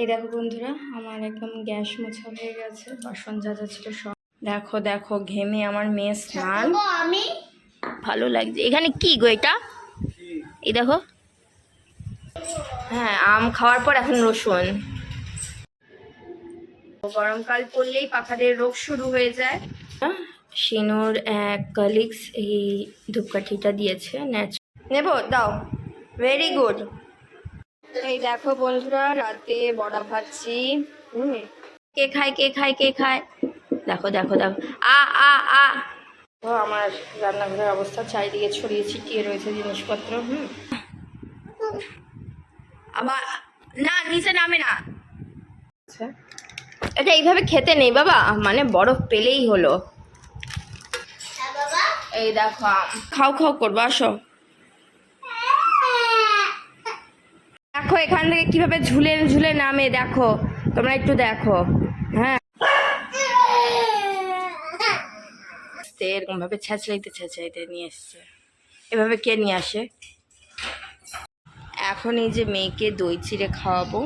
এই দেখো বন্ধুরা, আমার একদম গ্যাস মোছা হয়ে গেছে, বাসন যা যা ছিল সব। দেখো দেখো ঘেমে আমার মেয়ে স্নান। আমি ভালো লাগছে। এখানে কি গো এটা? এই দেখো, হ্যাঁ আম খাওয়ার পর এখন রসুন। গরমকাল পড়লেই পাখাদের রোগ শুরু হয়ে যায়। শিনুর এক কলিগস এই ধূপকাঠিটা দিয়েছে, নেব দাও, ভেরি গুড। এই দেখো বন্ধুরা, রাতে বড়া ভাজছি। কে খায় কে খায় কে খায়? দেখো দেখো দেখো, আ আ আ তো আমার রান্নাঘরের অবস্থা চারিদিকে ছড়িয়ে ছিটিয়ে রয়েছে জিনিসপত্র। আবার না, নিচে নামে না। আচ্ছা, এটা এইভাবে খেতে নেই বাবা, মানে বরফ পেলেই হলো। এই দেখো খাও খাও করবো, আসো। দেখো এখান থেকে কিভাবে ঝুলে ঝুলে নামে, দেখো তোমরা একটু দেখো। হ্যাঁ, এরকম ভাবে ছেঁচড়াইতে ছেঁচড়াইতে নিয়ে এসছে। এভাবে কে নিয়ে আসে? এখন এই যে মেয়েকে দই চিড়ে খাওয়াবো।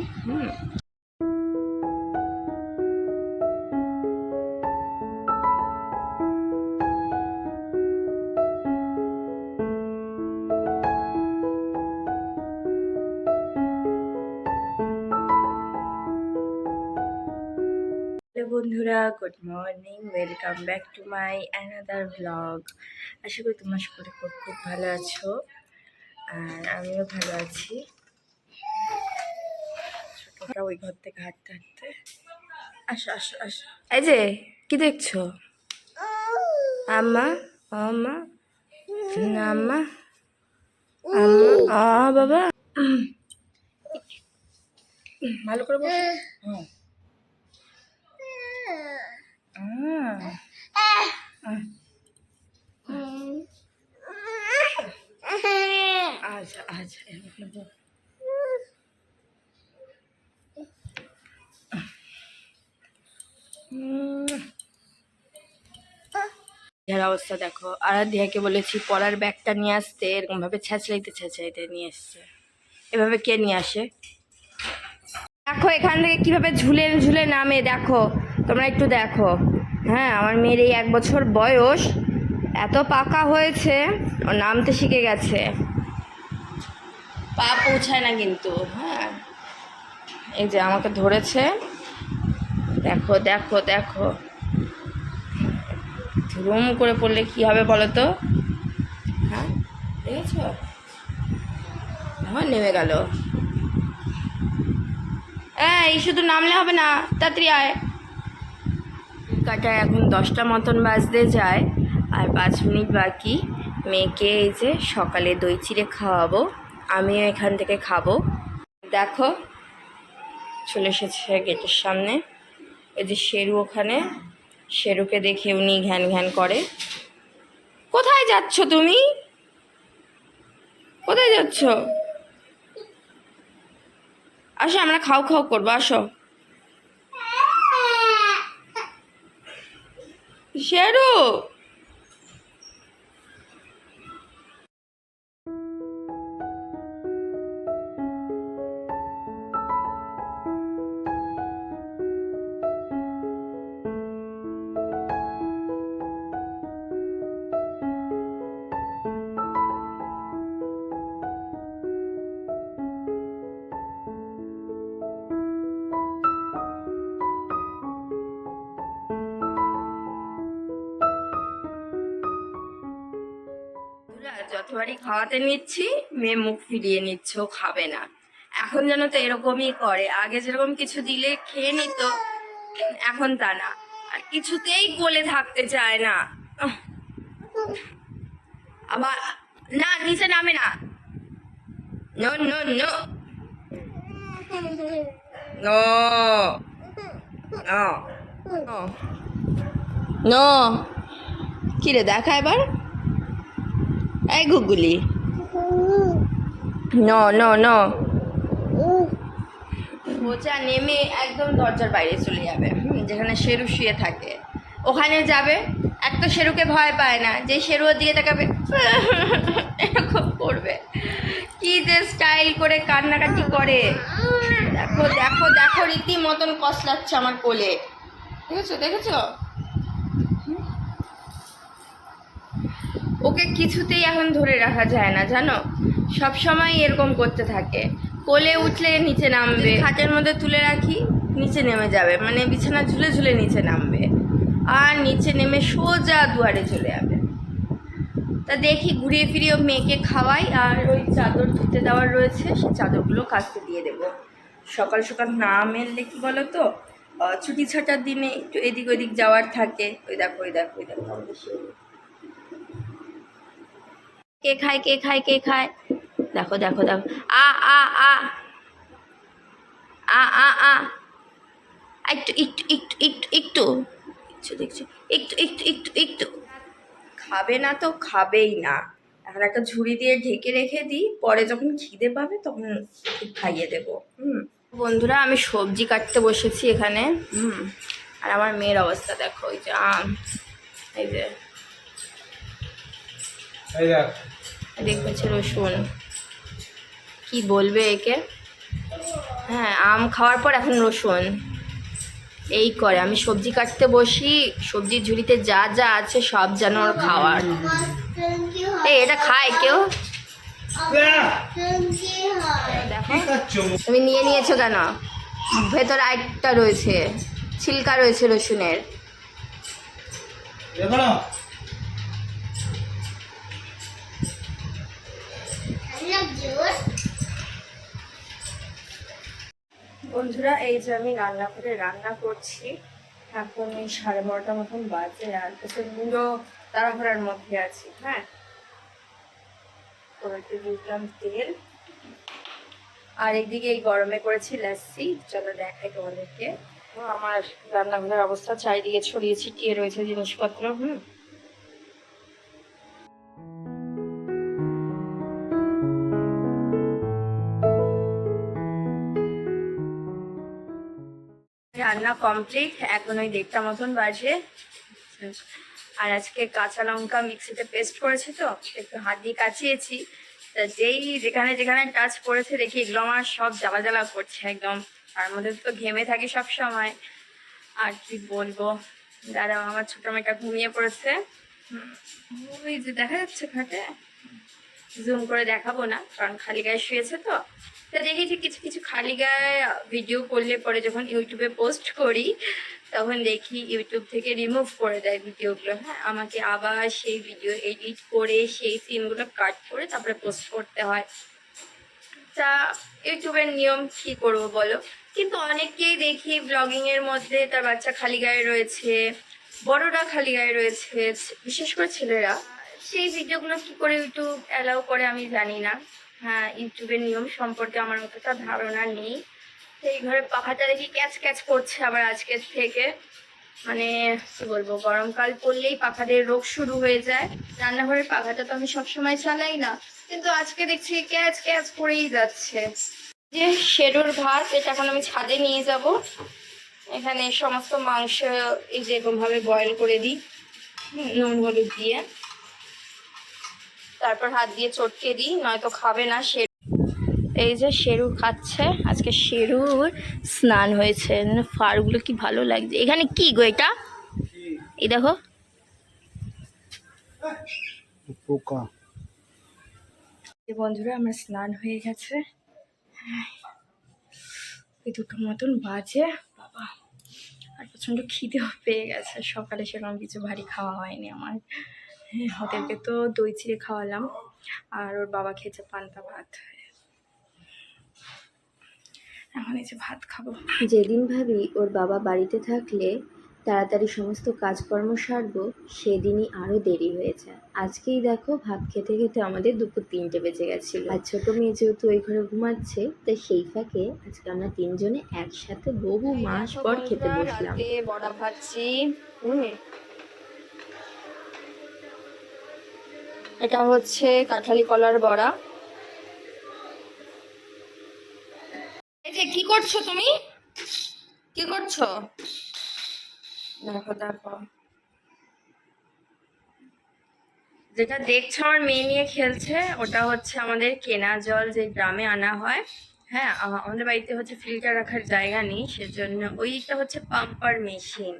বন্ধুরা, good morning, welcome back to my another blog. আশা করি তোমরা সকলে খুব খুব ভালো আছো, আর আমিও ভালো আছি। ছোটটা ওই ঘর থেকে হাঁটতে হাঁটতে, আসো আসো আসো। এই যে কি দেখছো? আম্মা, আম্মা, আম্মা, আম্মা, বাবা, ভালো করে বসো। আচ্ছা আচ্ছা, যার অবস্থা দেখো। আরাধ্যাকে বলেছি পড়ার ব্যাগটা নিয়ে আসতে, এরকম ভাবে ছেঁচড়াইতে ছেঁচড়াইতে নিয়ে এসছে। এভাবে কে নিয়ে আসে? দেখো এখান থেকে কিভাবে ঝুলে ঝুলে নামে, দেখো তোমরা একটু দেখো। হ্যাঁ, আমার মেয়ের এই 1 বছর বয়স, এত পাকা হয়েছে, ও নামতে শিখে গেছে। পা পৌঁছায় না কিন্তু। হ্যাঁ, এই যে আমাকে ধরেছে, দেখো দেখো দেখো। ধুম করে পড়লে কি হবে বলো তো? হ্যাঁ, দেখেছ? আমার নেমে গেল। এই শুধু নামলে হবে না, তাড়াতাড়ি আয়। কাটায় এখন 10টা মতন বাজতে যায়, আর 5 মিনিট বাকি। মেয়েকে এই যে সকালে দই চিড়ে খাওয়াবো, আমিও এখান থেকে খাবো। দেখো চলে এসেছে গেটের সামনে। এই যে শেরু ওখানে, শেরুকে দেখে উনি ঘ্যান ঘ্যান করে। কোথায় যাচ্ছ তুমি? কোথায় যাচ্ছ? আসো, আমরা খাও খাও করবো, আসো। শেরু, যতবারই খাওয়াতে নিচ্ছি মেয়ে মুখ ফিরিয়ে নিচ্ছে, ও খাবে না। এখন যেন তো এরকমই করে, আগে যেরকম কিছু দিলে খেয়ে নিত, এখন তা না, আর কিছুতেই কোলে থাকতে চায় না। আবার না, নিচে নামে না। No no no no no no. কি রে দেখা এবার? এই গুগুলি, নো নো নো। সোজা নেমে একদম দরজার বাইরে চলে যাবে, যেখানে শেরু শুয়ে থাকে ওখানে যাবে। এক তো শেরুকে ভয় পায় না, যে শেরুর দিকে তাকাবে এরকম করবে। কি যে স্টাইল করে কান্নাকাটি করে দেখো। দেখো দেখো দেখো রীতিমতন কসলাচ্ছে আমার কোলে, দেখেছো দেখেছো? ওকে কিছুতেই এখন ধরে রাখা যায় না জানো, সব সময় এরকম করতে থাকে। কোলে উঠলে নিচে নামবে, খাটের মধ্যে তুলে রাখি নিচে নেমে যাবে, মানে বিছানা ঝুলে ঝুলে নিচে নামবে, আর নিচে নেমে সোজা দুয়ারে চলে যাবে। তা দেখি ঘুরিয়ে ফিরিয়ে মেয়েকে খাওয়াই, আর ওই চাদর ধুতে দেওয়ার রয়েছে সেই চাদরগুলো কাচতে দিয়ে দেবো। সকাল সকাল না মেললে কি বলো তো, ছুটি ছাটার দিনে একটু এদিক ওদিক যাওয়ার থাকে। ওই দেখো ওই দেখো ওই দেখো আমাদের কে খায় কে খায় কে খায়, দেখো দেখো দেখো, আ আ আ আ আ আ একটু একটু একটু একটু একটু দেখছো দেখছো, একটু একটু একটু একটু খাবে না তো খাবেই না। এখন একটা ঝুড়ি দিয়ে ঢেকে রেখে দিই, পরে যখন খিদে পাবে তখন খাইয়ে দেবো। বন্ধুরা আমি সবজি কাটতে বসেছি এখানে। আর আমার মেয়ের অবস্থা দেখো, ওই যে আম, এই যে দেখবেছে রসুন, কি বলবে একে। হ্যাঁ আম খাওয়ার পর এখন রসুন এই করে। আমি সবজি কাটতে বসি, সবজির ঝুড়িতে যা যা আছে সব যেন ওর খাওয়ার। এই এটা খায় কেউ? দেখো তুমি নিয়ে নিয়েছো কেন? ভেতর আরেকটা রয়েছে, ছিলকা রয়েছে রসুনের। বন্ধুরা এই যে আমি রান্না করে রান্না করছি, এখন এই 12:30 মতন বাজে, আর প্রচন্ড তাড়াহুড়ার মধ্যে আছি। হ্যাঁ কড়াইতে দিলাম তেল, আর একদিকে এই গরমে করেছি লাচ্ছি, চলো দেখাই তোমাদেরকে। আমার রান্নাঘরের অবস্থা চারিদিকে ছড়িয়ে ছিটিয়ে রয়েছে জিনিসপত্র। রান্না কমপ্লিট, এখন ওই 1:30 মতন বাজে। আর আজকে কাঁচা লঙ্কা মিক্সিতে পেস্ট করেছি, তো একটু হাত দিয়ে কাচিয়েছি, তা যেই যেখানে যেখানে টাচ পড়েছে দেখি এগুলো আমার সব জ্বালা জ্বালা করছে একদম। তার মধ্যে তো ঘেমে থাকি সব সময়, আর কি বলবো। দাঁড়াও, আমার ছোট মেয়েটা ঘুমিয়ে পড়েছে, ওই যে দেখা যাচ্ছে খাটে, জুম করে দেখাবো না কারণ খালি গায়ে শুয়েছে। তো দেখেছি কিছু কিছু খালি গায়ে ভিডিও করলে পরে যখন ইউটিউবে পোস্ট করি তখন দেখি ইউটিউব থেকে রিমুভ করে দেয় ভিডিওগুলো। হ্যাঁ আমাকে আবার সেই ভিডিও এডিট করে সেই সিনগুলো কাট করে তারপরে পোস্ট করতে হয়। তা ইউটিউবের নিয়ম কী করবো বলো। কিন্তু অনেককেই দেখি ব্লগিংয়ের মধ্যে তার বাচ্চা খালি গায়ে রয়েছে, বড়রা খালি গায়ে রয়েছে, বিশেষ করে ছেলেরা। সেই ভিডিওগুলো কি করে ইউটিউব অ্যালাউ করে আমি জানি না। হ্যাঁ ইউটিউবের নিয়ম সম্পর্কে আমার অতটা ধারণা নেই। সেই ঘরে পাখাটা দেখি ক্যাচ ক্যাচ করছে আবার আজকের থেকে, মানে কি বলবো, গরমকাল পড়লেই পাখাদের রোগ শুরু হয়ে যায়। রান্নাঘরের পাখাটা তো আমি সবসময় চালাই না, কিন্তু আজকে দেখছি ক্যাচ ক্যাচ করেই যাচ্ছে। যে শেরুর ভাত, এটা এখন আমি ছাদে নিয়ে যাব। এখানে সমস্ত মাংস এই যে এরকমভাবে বয়েল করে দিই নুন হলুদ দিয়ে, তারপর হাত দিয়ে চটকে দিই, নয়তো খাবে না। এই যে শেরু খাচ্ছে, আজকে শেরুর স্নান হয়েছে, ফারগুলো কি ভালো লাগছে। এখানে কি গো এটা, এই দেখো পোকা। বন্ধুরা আমার স্নান হয়ে গেছে, এই 2টো মতন বাজে। বাবা আর প্রচণ্ড খিদেও পেয়ে গেছে, সকালে সেরকম কিছু ভারী খাওয়া হয়নি আমার। ওদেরকে তো দই চিড়ে খাওয়ালাম, আর ওর বাবা খেয়েছে পান্তা ভাত। এখন এই যে ভাত খাবো। যেদিন ভাবি ওর বাবা বাড়িতে থাকলে তাড়াতাড়ি সমস্ত কাজকর্ম সারবো, সেদিনই আরও দেরি হয়ে যায়। আজকেই দেখো ভাত খেতে খেতে আমাদের দুপুর 3টে বেজে গেছিলো। আর ছোটো মেয়ে যেহেতু ওই ঘরে ঘুমাচ্ছে, তাই সেই ফাঁকে আজকে আমরা 3জনে একসাথে বহু মাস পর খেতে বসলাম। বড়া ভাজছি, এটা হচ্ছে কাঁঠালি কলার বড়া। এই যে কি করছো তুমি, কি করছো দেখো দেখো। যেটা দেখছো আমার মেয়ে নিয়ে খেলছে, ওটা হচ্ছে আমাদের কেনা জল, যে গ্রামে আনা হয়। হ্যাঁ, আমাদের বাড়িতে হচ্ছে ফিল্টার রাখার জায়গা নেই, সেজন্য ওইটা হচ্ছে পাম্পার মেশিন।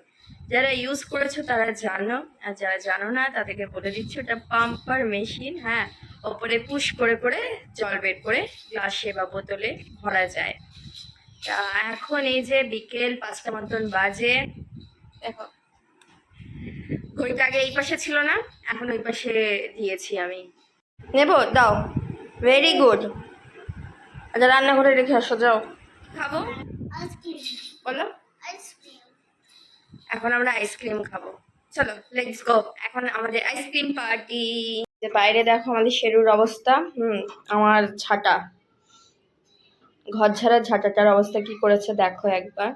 যারা ইউজ করেছো তারা জানো, আর যারা জানো না তাদেরকে বলে দিচ্ছি, ওটা পাম্পার মেশিন। হ্যাঁ, ওপরে পুশ করে করে জল বের করে গ্লাসে বা বোতলে ভরা যায়। তা এখন এই যে বিকেল 5টা মতন বাজে, দেখো ঘড়িটা আগে এই পাশে ছিল না, এখন ওই পাশে দিয়েছি আমি। নেবো, দাও। Very good. আচ্ছা, রান্নাঘরে রেখে আসো, যাও। খাবো বলো। এখন আমরা আইসক্রিম খাবো, চলো লেটস গো। এখন আমাদের আইসক্রিম পার্টি। বাইরে দেখো আমাদের শেরুর অবস্থা। আমার ঝাঁটা, ঘর ঝাড়া ঝাঁটাটার অবস্থা কি করেছে দেখো একবার।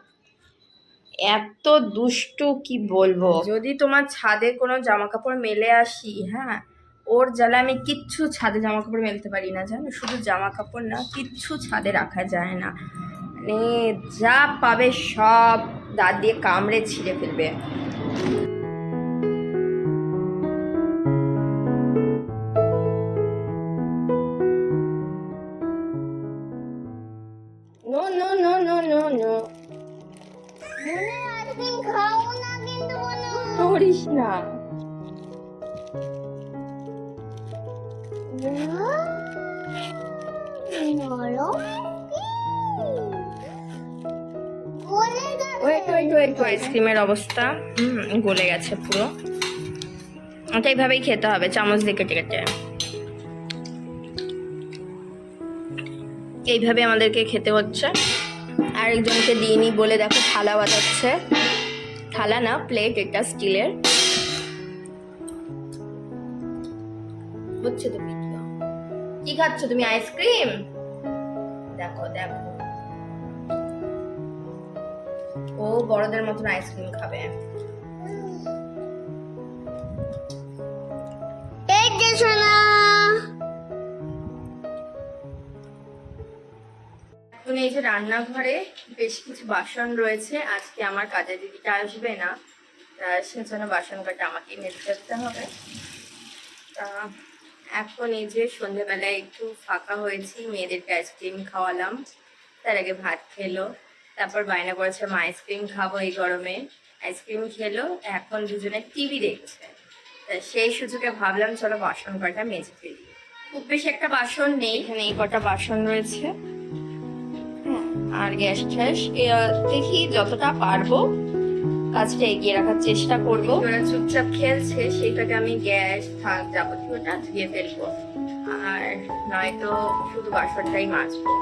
এত দুষ্টু কি বলবো। যদি তোমার ছাদে কোনো জামা কাপড় মেলে আসি, হ্যাঁ, ওর জ্বালা আমি কিচ্ছু ছাদে জামা কাপড় মেলতে পারি না, জানো। শুধু জামা কাপড় না, কিচ্ছু ছাদে রাখা যায় না। মানে যা পাবে সব দাঁত দিয়ে কামড়ে ছিঁড়ে ফেলবে। No no no no no no, করিস না। আইসক্রিমের অবস্থা গলে গেছে পুরো। ওটা এইভাবেই খেতে হবে, চামচ দিয়ে কেটে কেটে। এইভাবে আমাদেরকে খেতে হচ্ছে। আরেকজনকে দিইনি বলে দেখো থালা বাজাচ্ছে। থালা না, প্লেট, এটা স্টিলের। হচ্ছে তো ভিডিও। কি খাচ্ছ তুমি? আইসক্রিম? দেখো দেখো, ও বড়দের মতন আইসক্রিম খাবে। এখন এই যে রান্নাঘরে বেশ কিছু বাসন রয়েছে। আজকে আমার কাজের দিদিটা আসবে না, সেজন্য বাসন কাটা আমাকেই মেজে ফেলতে হবে। এখন এই যে সন্ধ্যেবেলায় একটু ফাঁকা হয়েছি, মেয়েদেরকে আইসক্রিম খাওয়ালাম, তার আগে ভাত খেলো, তারপর বায়না করেছে মা আইসক্রিম খাবো এই গরমে। আইসক্রিম খেলো, এখন দুজনে টিভি দেখছে। তা সেই সুযোগে ভাবলাম চলো বাসন কটা মেজে ফেলি। খুব বেশি একটা বাসন নেই, এখানে এই কটা বাসন রয়েছে। আর গ্যাস ট্যাস দেখি যতটা পারবো কাজটা এগিয়ে রাখার চেষ্টা করবো। ওরা চুপচাপ খেলছে, সেইটাকে আমি গ্যাস থাক যাবতীয়টা ধুয়ে ফেলবো, আর নয়তো শুধু বাসনটাই মাজবো।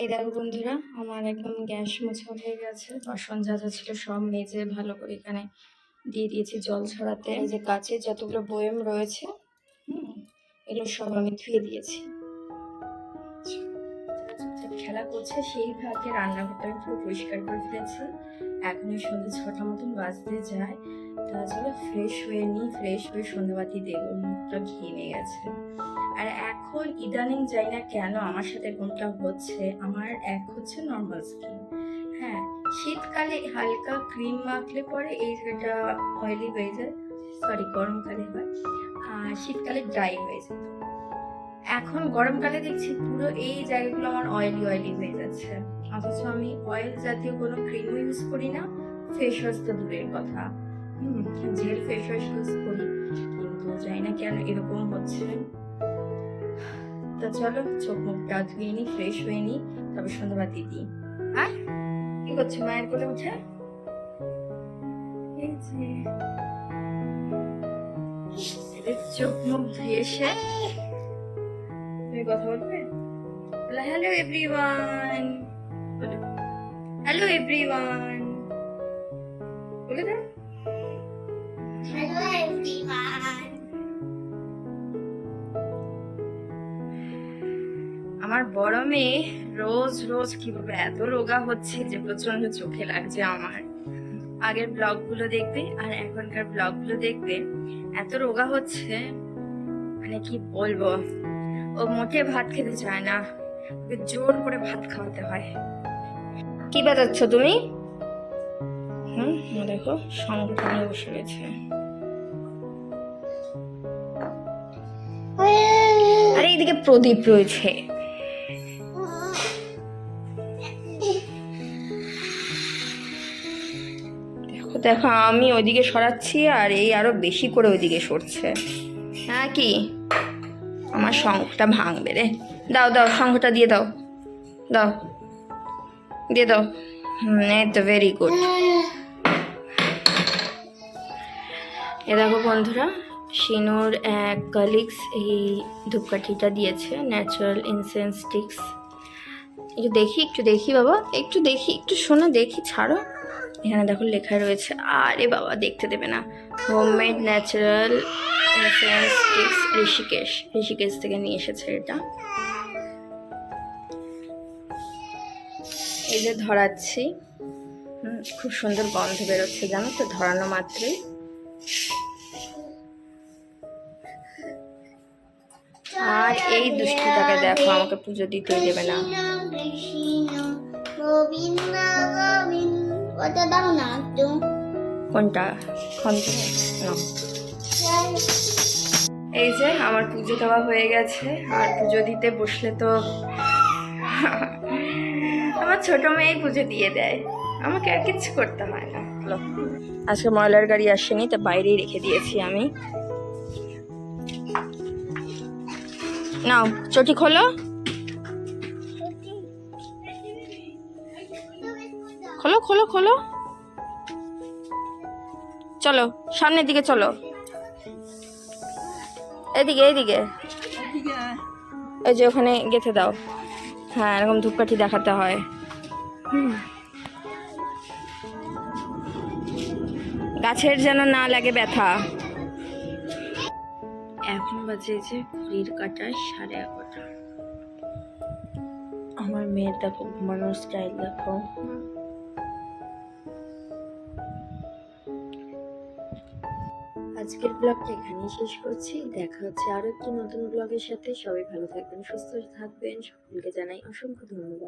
এই দেখো বন্ধুরা, আমার একদম গ্যাস মোছা হয়ে গেছে। বাসন যা যা ছিল সব মেজে ভালো করে এখানে দিয়ে দিয়েছি জল ছড়াতে। এই যে কাচের যতগুলো বয়ম রয়েছে, এগুলো সব আমি ধুয়ে দিয়েছি। খেলা করছে সেই ভাগে রান্নাঘরটা পুরো পরিষ্কার করে ফেলেছি। এখন সন্ধ্যে 6টা মতন বাজতে যায়। তাহলে ফ্রেশ হয়ে নিই, ফ্রেশ হয়ে সন্ধ্যাবাতি দেবো, মুখটা ঘেমে গেছে। আর এখন ইদানিং যাই না কেন আমার সাথে কোনটা হচ্ছে, আমার এক হচ্ছে নর্মাল স্কিন। হ্যাঁ, শীতকালে হালকা ক্রিম মাখলে পরে এই জায়গাটা অয়েলি হয়ে যায়, সরি গরমকালে হয়, আর শীতকালে ড্রাই হয়ে যেত। এখন গরমকালে দেখছি পুরো এই জায়গাগুলো আমার অয়েলি অয়েলি হয়ে যাচ্ছে, অথচ আমি অয়েল জাতীয় কোনো ক্রিমও ইউজ করি না, ফেস ওয়াশ তো দূরের কথা। জেল ফেস ওয়াশ ইউজ করি, কিন্তু জানি না কেন এরকম হচ্ছে। তো চলো চোখ মুখটা ধুয়ে নিই, ফ্রেশ হয়ে নিই, তবে সন্ধ্যাবাতি দিই। আর কি করছো মায়ের কোলে উঠে? চোখ মুখ ধুয়ে এসে তুমি কথা বলবে? হ্যালো এভরিওয়ান, হ্যালো এভরিওয়ান বলে দাও। Hello everyone. আমার বড় মেয়ে রোজ রোজ কিভাবে এত রোগা হচ্ছে যে প্রচন্ড চোখে লাগছে আমার। আগের ব্লগগুলো দেখবে আর এখনকার ব্লগগুলো দেখবে, এত রোগা হচ্ছে মানে কি বলবো। ও মোটে ভাত খেতে চায় না, ওকে জোর করে ভাত খাওয়াতে হয়। কি বাজাচ্ছ তুমি? দেখো সংকটে বসে গেছে। আরে এইদিকে প্রদীপ রয়েছে। দেখো দেখো, আমি ওইদিকে সরাচ্ছি আর এই আরো বেশি করে ওইদিকে সরছে। হ্যাঁ কি আমার শঙ্খটা ভাঙবে রে। দাও দাও, শঙ্খটা দিয়ে দাও, দাও দিয়ে দাও। এই তো ভেরি গুড। এ দেখো বন্ধুরা, শিনুর এক কলিগস এই ধূপকাঠিটা দিয়েছে, ন্যাচারাল ইনসেন্স স্টিক্স। একটু দেখি বাবা, একটু শোনো, দেখি ছাড়ো। এখানে দেখো লেখা রয়েছে, আরে বাবা দেখতে দেবে না, homemade natural incense sticks, Rishikesh থেকে নিয়ে এসেছে এটা। এই যে ধরাচ্ছি, খুব সুন্দর গন্ধ বেরোচ্ছে জানো তো ধরানো মাত্রই। আর এই দুষ্টুটাকে দেখো, আমাকে পুজো দিতেই দেবে না। কোনটা? এই যে আমার পুজো দেওয়া হয়ে গেছে, আর পুজো দিতে বসলে তো আমার ছোট মেয়েই পুজো দিয়ে দেয়, আমাকে আর কিচ্ছু করতে হয় না। আজকে ময়লার গাড়ি আসেনি, তো বাইরেই রেখে দিয়েছি আমি। নাও চটি খোলো, খোলো খোলো খোলো, চলো সামনের দিকে চলো, এদিকে এই যে ওখানে গেঁথে দাও। হ্যাঁ এরকম ধূপকাঠি দেখাতে হয়। গাছের যেন না লাগে ব্যথা। এখন বাজে যে ঘড়ির কাঁটায় 11:30। আমার মেয়ের দেখো ঘুমানোর স্টাইল দেখো। আজকের ব্লগটা এখানেই শেষ করছি। দেখা হচ্ছে আরো একটি নতুন ব্লগের সাথে। সবাই ভালো থাকবেন, সুস্থ থাকবেন, সকলকে জানাই অসংখ্য ধন্যবাদ।